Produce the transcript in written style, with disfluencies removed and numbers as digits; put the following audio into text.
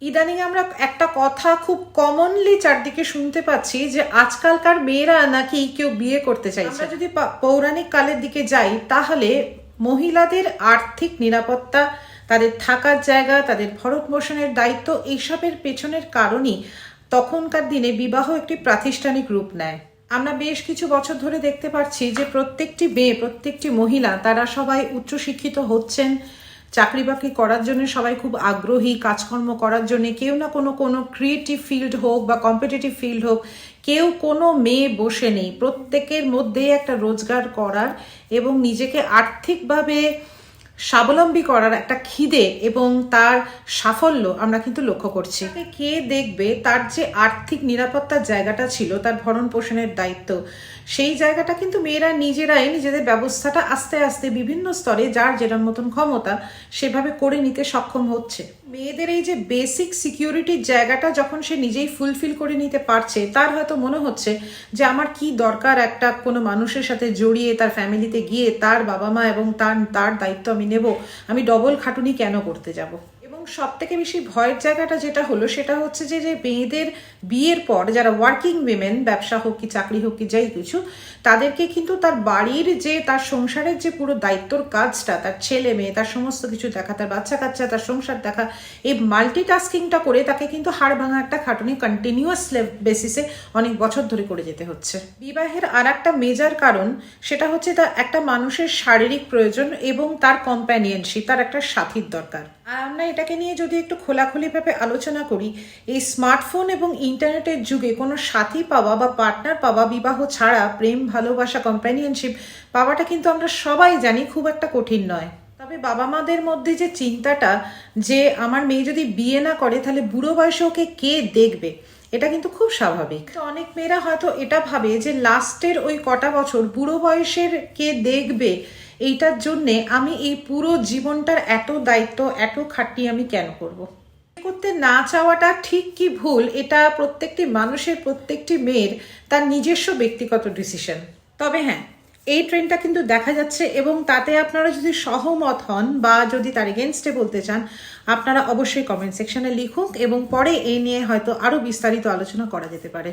ইদানিং আমরা একটা কথা খুব কমনলি চারদিকে শুনতে পাচ্ছি যে আজকালকার মেয়েরা নাকি কেউ বিয়ে করতে চাইছে। আমরা যদি পৌরাণিক কালের দিকে যাই তাহলে মহিলাদের আর্থিক নিরাপত্তা, তাদের থাকার জায়গা, তাদের ভরণ পোষণের দায়িত্ব, এইসবের পেছনের কারণই তখনকার দিনে বিবাহ একটি প্রাতিষ্ঠানিক রূপ নেয়। আমরা বেশ কিছু বছর ধরে দেখতে পাচ্ছি যে প্রত্যেকটি মেয়ে, প্রত্যেকটি মহিলা তারা সবাই উচ্চশিক্ষিত হচ্ছেন, চাকরি বাকরি করার জন্য সবাই খুব আগ্রহী, কাজকর্ম করার জন্য কেউ না কোনো ক্রিয়েটিভ ফিল্ড হোক বা কম্পিটিটিভ ফিল্ড হোক, কেউ কোনো মেয়ে বসে নেই। প্রত্যেকের মধ্যেই একটা রোজগার করার এবং নিজেকে আর্থিকভাবে স্বাবলম্বী করার একটা খিদে এবং তার সাফল্য আমরা কিন্তু লক্ষ্য করছি। কে দেখবে? তার যে আর্থিক নিরাপত্তার জায়গাটা ছিল, তার ভরণ পোষণের দায়িত্ব, সেই জায়গাটা কিন্তু মেয়েরা নিজেরাই নিজেদের ব্যবস্থাটা আস্তে আস্তে বিভিন্ন স্তরে যার যেটার মতন ক্ষমতা সেভাবে করে নিতে সক্ষম হচ্ছে। মেয়েদের এই যে বেসিক সিকিউরিটির জায়গাটা যখন সে নিজেই ফুলফিল করে নিতে পারছে, তার হয়তো মনে হচ্ছে যে আমার কি দরকার একটা কোনো মানুষের সাথে জড়িয়ে তার ফ্যামিলিতে গিয়ে তার বাবা মা এবং তার দায়িত্ব আমি নেব, আমি ডবল খাটুনি কেন করতে যাব। এবং সব থেকে বেশি ভয়ের জায়গাটা যেটা হলো সেটা হচ্ছে যে মেয়েদের বিয়ের পর যারা ওয়ার্কিং উইমেন, ব্যবসা হোক কি চাকরি হোক কি যাই কিছু, তাদেরকে কিন্তু তার বাড়ির যে তার সংসারের যে পুরো দায়িত্বর কাজটা, তার ছেলে মেয়ে, তার সমস্ত কিছু দেখা, তার বাচ্চা কাচ্চা, তার সংসার দেখা, এই মাল্টিটাস্কিংটা করে তাকে কিন্তু হাড় ভাঙা একটা খাটুনি কন্টিনিউয়াস বেসিসে অনেক বছর ধরে করে যেতে হচ্ছে। বিবাহের আর একটা মেজর কারণ সেটা হচ্ছে তার একটা মানুষের শারীরিক প্রয়োজন এবং তার কম্প্যানিয়নশিপ, তার একটা সাথীর দরকার। আর আমরা এটাকে নিয়ে যদি একটু খোলাখুলিভাবে আলোচনা করি, এই স্মার্টফোন এবং ইন্টারনেটের যুগে কোনো সাথী পাওয়া বা পার্টনার পাওয়া বিবাহ ছাড়া, প্রেম, ভালোবাসা, কম্প্যানিয়নশিপ পাওয়াটা কিন্তু আমরা সবাই জানি খুব একটা কঠিন নয়। তবে বাবা মাদের মধ্যে যে চিন্তাটা যে আমার মেয়ে যদি বিয়ে না করে তাহলে বুড়ো বয়সে ওকে কে দেখবে, এটা কিন্তু খুব স্বাভাবিক। তো অনেক মেয়েরা হয়তো এটা ভাবে যে লাস্টের ওই কটা বছর বুড়ো বয়সের কে দেখবে, এইটার জন্যে আমি এই পুরো জীবনটার এত দায়িত্ব, এত খাটনি আমি কেন করব। করতে না চাওয়াটা ঠিক কি ভুল, এটা প্রত্যেকটি মানুষের, প্রত্যেকটি মেয়ের তার নিজস্ব ব্যক্তিগত ডিসিশন। তবে হ্যাঁ, এই ট্রেন্ডটা কিন্তু দেখা যাচ্ছে এবং তাতে আপনারা যদি সহমত হন বা যদি তার এগেনস্টে বলতে চান, আপনারা অবশ্যই কমেন্ট সেকশনে লিখুন এবং পরে এই নিয়ে হয়তো আরও বিস্তারিত আলোচনা করা যেতে পারে।